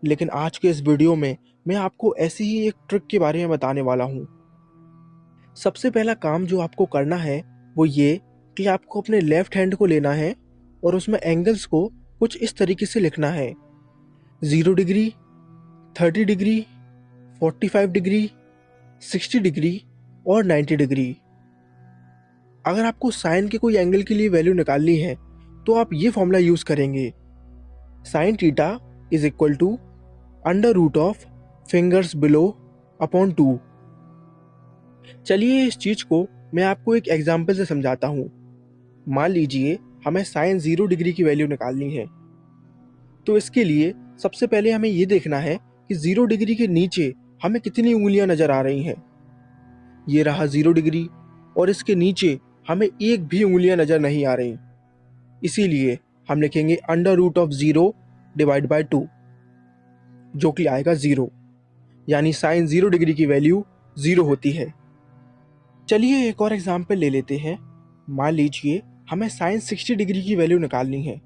लेकिन आज के इस वीडियो में मैं आपको ऐसी ही एक ट्रिक के बारे में बताने वाला हूँ। सबसे पहला काम जो आपको करना है वो ये कि आपको अपने लेफ्ट हैंड को लेना है और उसमें एंगल्स को कुछ इस तरीके से लिखना है। 0 डिग्री, 30 डिग्री, 45 डिग्री, 60 डिग्री और 90 डिग्री। अगर आपको साइन के कोई एंगल के लिए वैल्यू निकालनी है तो आप ये फॉर्मूला यूज करेंगे। Sine theta is equal to under root of fingers below upon 2। चलिए इस चीज को मैं आपको एक एग्जाम्पल से समझाता हूँ। मान लीजिए हमें साइन 0 डिग्री की वैल्यू निकालनी है, तो इसके लिए सबसे पहले हमें ये देखना है कि 0 डिग्री के नीचे हमें कितनी उंगलियां नजर आ रही हैं। ये रहा 0 डिग्री और इसके नीचे हमें एक भी उंगलियां नजर नहीं आ रही। इसीलिए हम लिखेंगे under root of 0 divide by 2, जो कि आएगा 0। यानी साइन 0 डिग्री की वैल्यू 0 होती है। चलिए एक और एग्जाम्पल ले लेते हैं। मान लीजिए हमें साइन 60 डिग्री की वैल्यू निकालनी है,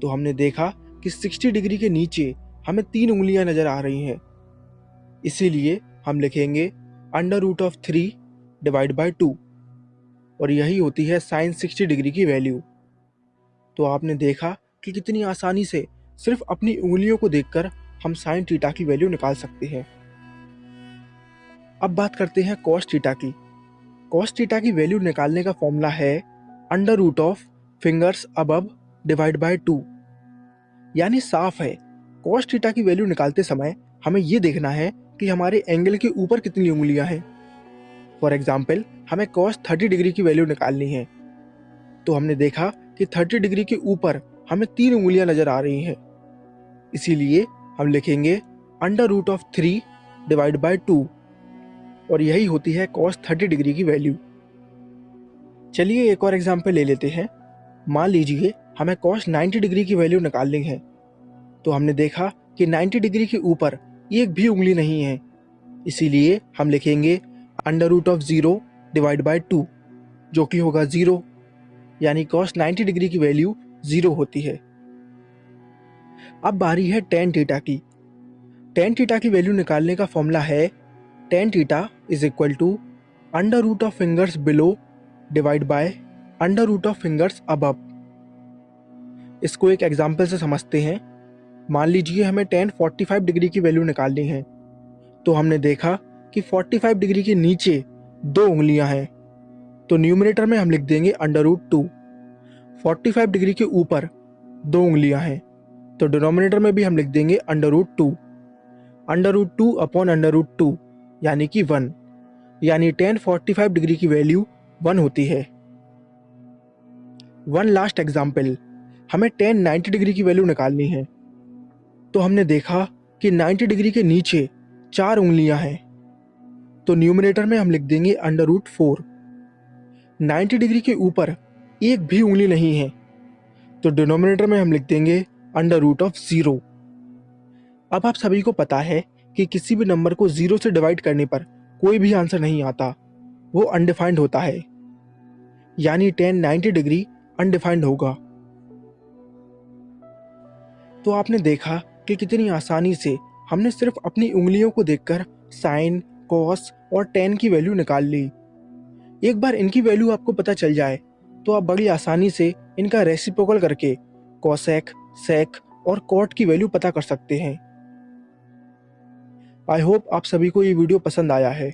तो हमने देखा कि 60 डिग्री के नीचे हमें 3 उंगलियां नजर आ रही हैं। इसीलिए हम लिखेंगे under root of 3 divide by 2 और यही होती है साइन 60 डिग्री की वैल्यू। तो आपने देखा कि कितनी आसानी से सिर्फ अपनी उंगलियों को देखकर हम साइन थीटा की वैल्यू निकाल सकते हैं। अब बात करते हैं कॉस थीटा की। कॉस थीटा की वैल्यू निकालने का फॉर्मूला है under root of fingers above divide by 2। यानी साफ है, कॉस थीटा की वैल्यू निकालते समय हमें ये देखना है कि हमारे एंगल के ऊपर कितनी उंगलियां हैं। फॉर एग्जाम्पल हमें कॉस 30 डिग्री की वैल्यू निकालनी है, तो हमने देखा कि 30 डिग्री के ऊपर हमें 3 उंगलियां नजर आ रही हैं। इसीलिए हम लिखेंगे under root of 3 divide by 2 और यही होती है कॉस 30 डिग्री की वैल्यू। चलिए एक और एग्जाम्पल ले लेते हैं। मान लीजिए हमें कॉस 90 डिग्री की वैल्यू निकालनी है, तो हमने देखा कि 90 डिग्री के ऊपर एक भी उंगली नहीं है। इसीलिए हम लिखेंगे under root of 0 divide by 2, जो कि होगा 0। यानी कॉस 90 डिग्री की वैल्यू 0 होती है। अब बारी है टेन थीटा की। टेन थीटा की वैल्यू निकालने का फॉर्मूला है tan theta is equal to under root of fingers below divide by under root of fingers above. इसको एक एग्जाम्पल से समझते हैं। मान लीजिए हमें टेन 45 डिग्री की वैल्यू निकालनी है, तो हमने देखा कि 45 डिग्री के नीचे 2 उंगलियां हैं, तो न्यूमरेटर में हम लिख देंगे अंडर रूट 2। 45 डिग्री के ऊपर 2 उंगलियां हैं, तो डिनोमिनेटर में भी हम लिख देंगे under root 2। Under root 2 upon under root 2 यानी कि 1। यानी टेन 45 डिग्री की वैल्यू 1 होती है। वन लास्ट एग्जाम्पल, हमें टेन 90 डिग्री की वैल्यू निकालनी है, तो हमने देखा कि 90 डिग्री के नीचे 4 उंगलियां हैं, तो न्यूमरेटर में हम लिख देंगे अंडर रूट 4। 90 डिग्री के ऊपर एक भी उंगली नहीं है, तो डिनोमिनेटर में हम लिख देंगे अंडर रूट ऑफ 0। अब आप सभी को पता है कि किसी भी नंबर को 0 से डिवाइड करने पर कोई भी आंसर नहीं आता, वो अनडिफाइंड होता है। यानी टेन 90 डिग्री अनडिफाइंड होगा। तो आपने देखा कि कितनी आसानी से हमने सिर्फ अपनी उंगलियों को देखकर साइन, कॉस और टेन की वैल्यू निकाल ली। एक बार इनकी वैल्यू आपको पता चल जाए तो आप बड़ी आसानी से इनका रेसिप्रोकल करके कॉसेक, सेक और कॉट की वैल्यू पता कर सकते हैं। आई होप आप सभी को ये वीडियो पसंद आया है।